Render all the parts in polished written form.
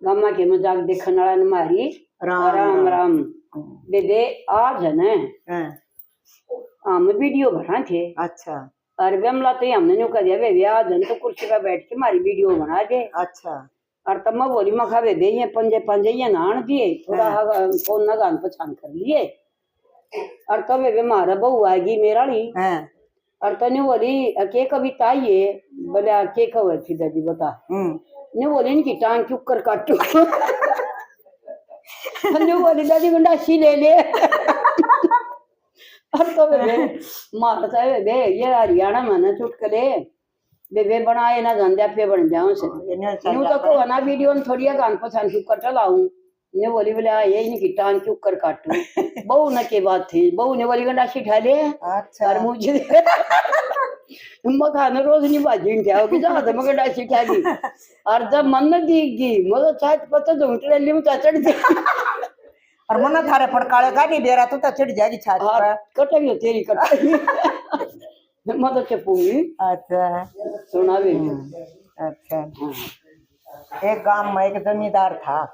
Gamma के मजाक देखने वाला ने मारी राम राम राम दे आज है ना हाँ, हम वीडियो बना थे अच्छा और वेमला तो हमने न्यू कर दिया वे आज तो कुर्सी पर बैठ के हमारी वीडियो बना दे अच्छा और तब मैं बोली मैं खावे दे ये पंजे पंजे ये नान दिए थोड़ा फोन ना गान पहचान कर लिए और तब वे मारा बहू आएगी मेरा ली हाँ, और तने बोली के कविता ये बोले के खबर थी दादी बता ने बोली इनकी टांग क्यों कर काटू ने बोली दादी गंडासी ले ले और तो वे मारता है वे ये हरियाणा में ना चुटकले वे बनाए ना धंधे पे बन जाऊं से न्यू तो को ना वीडियो में थोड़ी गान पसंद क्यों कर लाऊं ने बोली बोले ये इनकी टांग क्यों कर काटू बहू न के बात थी बहू ने बोली गंडासी ठा ले अच्छा और मुझे मखाना रोज नहीं बाजी क्या होगी जहाँ से मगर डासी ठागी और जब मन न दीगी मतलब चाय पत्ता जो ट्रेली में चढ़ दे और मन थारे फड़काले का नहीं दे रहा तो चढ़ जाएगी छाती पर कटेगी तेरी कटेगी मतलब चपूंगी अच्छा सुना भी अच्छा एक गांव में एक जमींदार था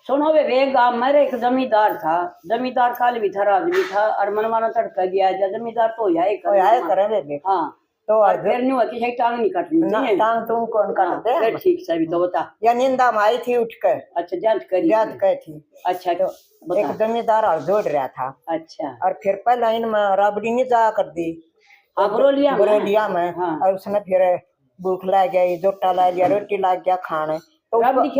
सुनो वे गांव में एक जमींदार था जमींदार काल भी था राज भी था और मनमाना तड़का गया जमींदार तो याय करे हाँ तो और फिर नहीं होती है टांग नहीं काटनी चाहिए टांग तुम कौन काटते हैं फिर ठीक से भी तो बता या निंदा में आई थी उठ कर अच्छा जांच करी थी अच्छा तो एक जमींदार और जोड़ रहा था अच्छा और फिर पहला इनमें राबड़ी नहीं जा कर दी बरोलिया में हाँ। और उसने फिर भूख ला गया जोटा ला गया रोटी ला गया खाने तो राबड़ी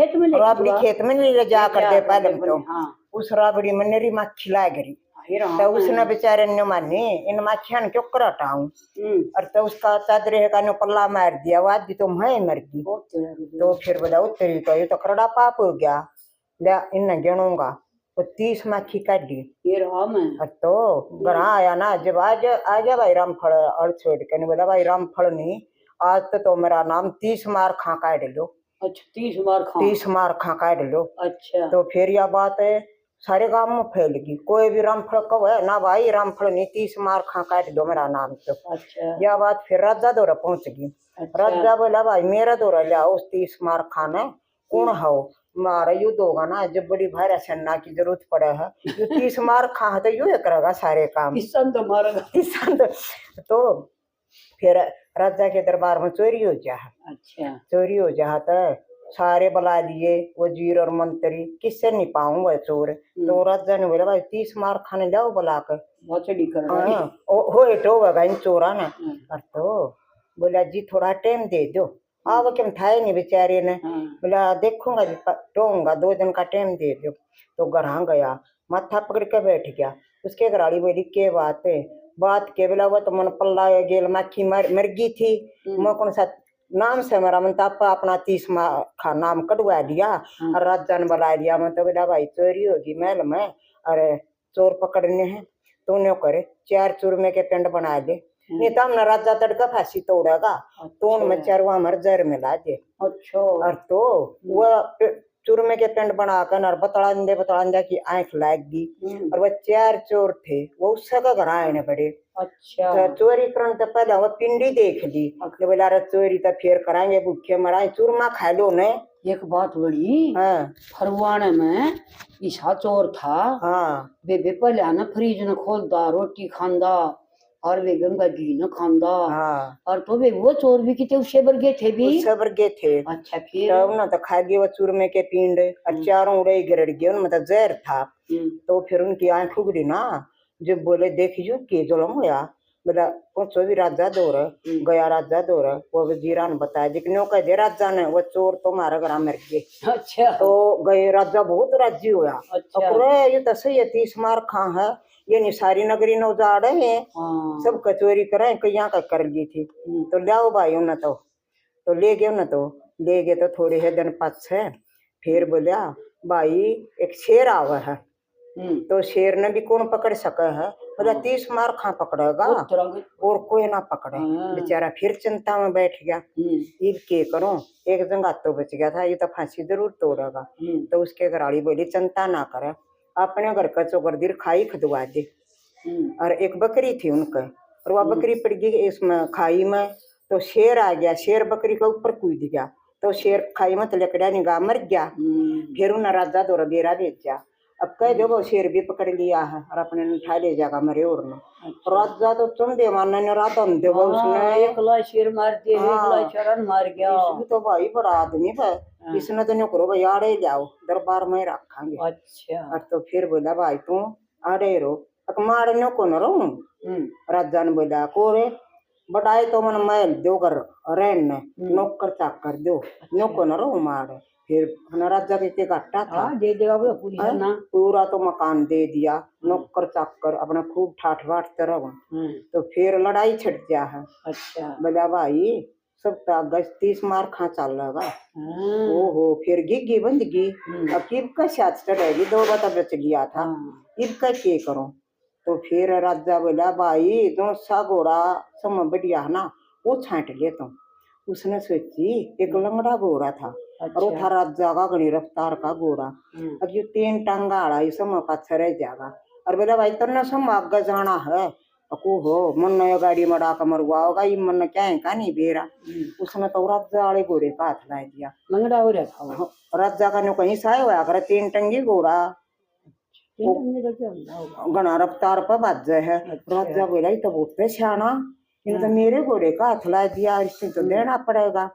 खेत में ले जा कर दे पहले तो हाँ। उस राबड़ी में नेरी मक्खी ला गई तो उसने बेचारे ने मानी इन मक्खियां क्यों कराटाऊं और तो उसका चादरे का पल्ला मार दिया वो आदि तो मैं मर गई तो फिर बोला उतरी तो ये तो करड़ा पाप हो गया ले इन गिनूंगा तो 30 मक्खी काट दी तो घर आया ना जब आज आ गया भाई रामफल और छोड़ के नहीं बोला भाई रामफल नहीं आज तो मेरा नाम 30 मार खा काट लो अच्छा 30 मार खा काट लो अच्छा तो फिर यह बात है सारे गांव में फैल गई कोई भी रामफल कहो है ना भाई रामफल नहीं 30 मार खा काट दो मेरा नाम तो अच्छा यह बात फिर राजा दौरा पहुंच गई अच्छा। राजा बोला भाई मेरा दौरा लिया उस 30 मार खाने कौन हो मारा युद्ध होगा ना जब बड़ी भारी सेना की जरूरत पड़े है जो 30 मार खा तो यू करेगा सारे काम तो फिर राजा के दरबार में चोरी हो जा अच्छा चोरी हो जा तो सारे बुला लिए वजीर और मंत्री किससे नहीं पाऊंगा चोर तो राजा ने बोला भाई 30 मार खाने जाओ बुला कर हो चोरा ना तो बोला जी थोड़ा टाइम दे दो अब क्यों था नहीं बेचारे ने बोला देखूंगा टोंगा 2 दिन का टाइम दे दो तो घर गया माथा पकड़ के बैठ गया उसके घराड़ी बोली के बात के बोला वो तो मन पल्ला गेल मक्खी मर गई थी मैं कौन सा नाम से मेरा मन तापा अपना 30 का नाम कटवा दिया और राजा ने बुला दिया मैं तो बोला भाई चोरी होगी महल में अरे चोर पकड़ने हैं तो न्यों करे 4 चूरमे के पिंड बना दे नहीं तो हमने राजा तड़का फांसी तोड़ेगा तो उनमें 4 मर जहर मिला दे अच्छा और तो वो चूरमे के पिंड बनाकर और बतलांदे की आंख लाग गई और वो 4 चोर थे वो उसका घर आने पड़े अच्छा तो चोरी करने तो पहले वो पिंडी देख ली बोला रे चोरी तो फिर कराएंगे भूखे मराए चूरमा खा लो ने एक बात बड़ी हाँ फरवाने में ईसा चोर था हाँ बे पहले आना फ्रिज न खोलता रोटी खांदा और वे गंगा घी न खांदा हाँ और तो वे वो चोर भी कितने उससे वर्गे थे अच्छा फिर तब ना तो खा गए वो चूरमे के पिंड और 4 उड़े गिर गए उनमें तो जहर था तो फिर उनकी आंख उगड़ी ना जब बोले देखियो के जुलम होया बोला पहुंचो भी राजा दौर गया राजा दौर वो वजीरा ने बताया जितने कह दे राजा ने वो चोर तो हमारा घर मर गए अच्छा तो गए राजा बहुत राजी हुआ अच्छा ये तो सही है 30 मार खा है ये नहीं सारी नगरी न उजाड़े हैं सब कचोरी करें कहीं का कर ली थी तो लाओ भाई उन्हें तो ले गए तो थोड़े है दिन पाछे फिर बोलिया भाई एक शेर आवा है तो शेर ने भी कौन पकड़ सका है बोला 30 मार खा पकड़ेगा और कोई ना पकड़े बेचारा फिर चिंता में बैठ गया ये के करो एक जंगा तो बच गया था ये तो फांसी जरूर तोड़ेगा तो उसके घराड़ी बोली चिंता ना करे अपने घर का चौकरदीर खाई खदवा दे और एक बकरी थी उनका और वह बकरी पड़ गई इसमें खाई में तो शेर आ गया शेर बकरी के ऊपर कूद गया तो शेर खाई मत लकड़ा निगाह मर गया। फिर उन्हें राजा दो बेरा भेजा। अब कह दो वो शेर भी पकड़ लिया है और अपने उठा ले जाएगा मरे और राजा तो तुम दे मानने ने रात दे उसने एकला शेर मार दिया, एकला चरण मार गया। इसमें तो भाई बड़ा आदमी है, इसने तो नहीं करो भाई आड़े जाओ दरबार में रखांगे। अच्छा। और तो फिर बोला भाई तू आड़े रो मारे नो को न रो। राजा ने बोला कोरे बटाए तो मन महल दो कर रहन नौकर चाकर दो नो को न रो मारे। फिर राजा के घाटा था दे देगा पूरा तो मकान दे दिया, नौकर चाकर अपना खूब ठाठ बाट तरह। तो फिर लड़ाई छिड़ गया है। अच्छा। बोला भाई सब अगस्त 30 मार खा चल लगा। ओहो फिर गिग्गी बंदगी अब किब का साथ चढ़ेगी 2 बता बच गया था इब का क्या करो। तो फिर राजा बोला भाई दो सा घोड़ा सम बढ़िया है ना वो छांट ले तुम। उसने सोची एक लंगड़ा घोड़ा था। और वो था राजा का घनी रफ्तार का घोड़ा। अब ये 3 टांगा आड़ा ये सम पाछे रह जाएगा। और बोला भाई तेने सम आगे जाना है अको हो मन नया गाड़ी मड़ा का मरवा होगा ये मन क्या है का नहीं बेरा। उसने तो राजा वाले घोड़े का हाथ ला दिया। लंगड़ा हो रहा था राजा का नो कहीं साय हुआ कर 3 टंगी घोड़ा घना रफ्तार पर बाज है। राजा बोला तो बहुत सियाना इन तो मेरे घोड़े का हाथ ला दिया इससे तो देना पड़ेगा।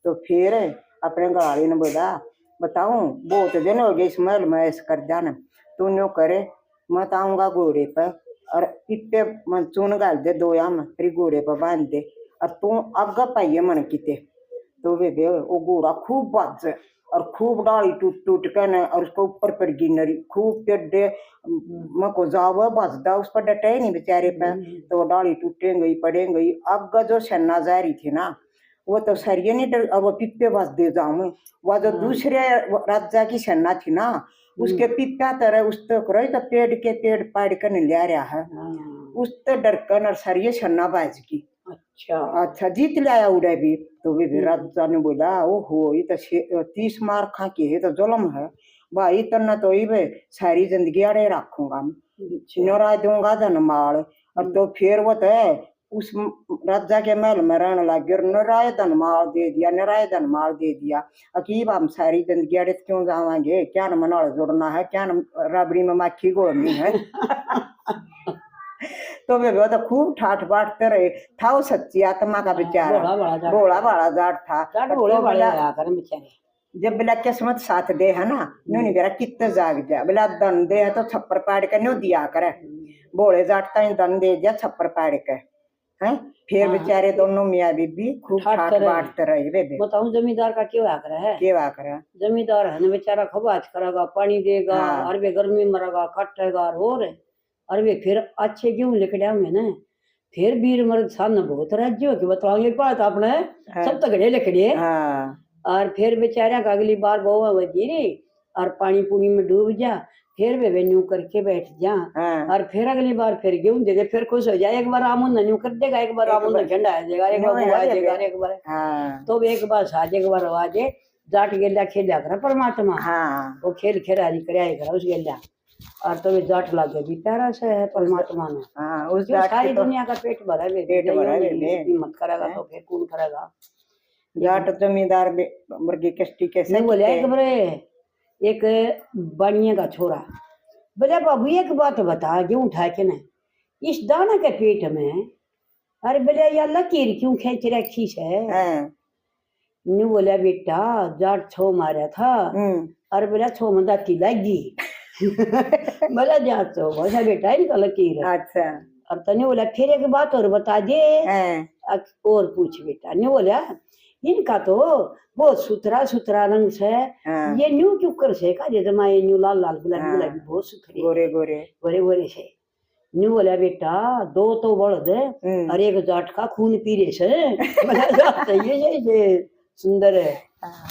तो फिर अपने गाड़ी ने बोला बताऊं बहुत दिन हो गए इस महल में ऐसा कर जाना तू नो करे मत आऊंगा घोड़े पर और इतने मन चून गाल दे 2 याम फिर घोड़े पर बांध दे और तू आगे पाइये मन किते। तो वे वो घोड़ा खूब बाज और खूब डाली टूट टूट के न और उसको ऊपर पड़ गई नरी खूब टेढ़े मको जावा बसदा उस पर डटे नहीं बेचारे पे। तो वो डाली टूटे गई पड़े गई। अब जो सेना जारी थी ना वो तो सरिये नहीं डर और वो पिप्पे बस दे जाऊं। वह जो दूसरे राजा की सेना थी ना उसके पिप्पा तरह उस तक रही तो पेड़ पाड़ कर ले रहा है उस तो डर कर और सरिये सेना बाज की। अच्छा जीत लाया उड़े भी। तो भी राजा ने बोला ओहो ये तो 30 मार खा के है तो जुल्म है भाई तना तो ये सारी जिंदगी अड़े रखूंगा नरा दूंगा धनमाल। और तो फिर वो तो उस राजा के महल में रहने लग गया नराय धनमाल दे दिया अकीब हम सारी जिंदगी अड़े क्यों जावांगे क्या न मनाल जोड़ना है क्या न रबड़ी में माखी गोड़नी है। तो वे तो खूब ठाठ बाटते रहे था वो सच्ची आत्मा का बेचारा भोला भाड़ा जाट था। जब बिला किस्मत साथ दे है ना नहीं बेरा कितने जाग जा बिला दन दे है तो छप्पर पाड़ के न्यू दिया करे भोले जाट का दन दे दिया छप्पर पाड़ के हैं। फिर बेचारे दोनों मियाँ बीबी खूब ठाठ बाटते रहे। वे बताऊं जमींदार का क्या करे जमींदार है ना बेचारा खबाज करेगा पानी देगा और वे गर्मी मरेगा कटेगा और वे फिर अच्छे क्यों लिखड़ा में ना फिर वीर मर्द सामने बहुत राज्य हो कि बताओ ये बात आपने सब तगड़े लिखड़े और फिर बेचारा का अगली बार बहुआ वजीरी और पानी पूनी में डूब जा फिर वे वेन्यू करके बैठ जा और फिर अगली बार फिर गेहूं दे दे फिर खुश हो जाए। एक बार आमुन न्यू कर देगा एक बार आमुन झंडा आ जाएगा एक बार आ जाएगा एक बार तो एक बार साज एक बार आ जाए जाट गेला खेला कर परमात्मा वो खेल खेरारी कराएगा उस गेला और तो वे जाट लागे भी प्यारा से है परमात्मा ने उस सारी दुनिया का पेट भरा हिम्मत करेगा तो फिर कौन करेगा। जाट जमींदार मुर्गी कष्टी कैसे बोले एक बनिया का छोरा बोले बाबू एक बात बता गेहूं उठा के ना इस दाना के पेट में अरे बोले यार लकीर क्यों खींच रखी है। न्यू बोला बेटा जाट छो मारा था अरे बोला छो में दाती लगी बोला जाट छो बोला बेटा इनका लकीर। अच्छा और तने बोला फिर एक बात और बता दे और पूछ बेटा। न्यू बोला इनका तो बहुत सुथरा रंग से ये न्यू क्यों कर से का जमा ये न्यू लाल गुलाबी बहुत सुथरे गोरे से। न्यू बोला बेटा 2 तो बड़द और एक जाट का खून पी रहे से बोला जाट ये सुंदर है।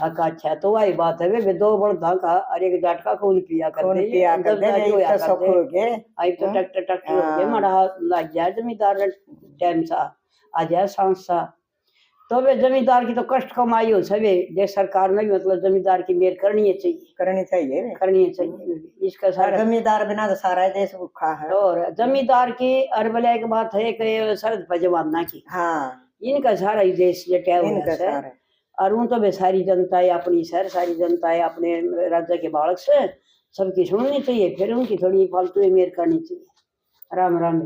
अच्छा तो वही बात है वे 2 बड़द का और एक जाट का खून पिया करते आई तो टक हो गए मड़ा लग जाए जमींदार टाइम सा आ जाए सांस सा। तो वे जमींदार की तो कष्ट कमाई हो सके जे सरकार ने भी मतलब जमींदार की मेहर करनी चाहिए इसका सारा जमींदार बिना तो सारा देश भूखा है। और जमींदार की अरबला एक बात है कि शरद पर जमाना की इनका सारा ही देश जटा हुआ है और ऊँ तो वे सारी जनता है अपनी शहर, सारी जनता है अपने राज्य के बालक से सबकी सुननी चाहिए, फिर उनकी थोड़ी फालतू मेर करनी चाहिए। राम राम।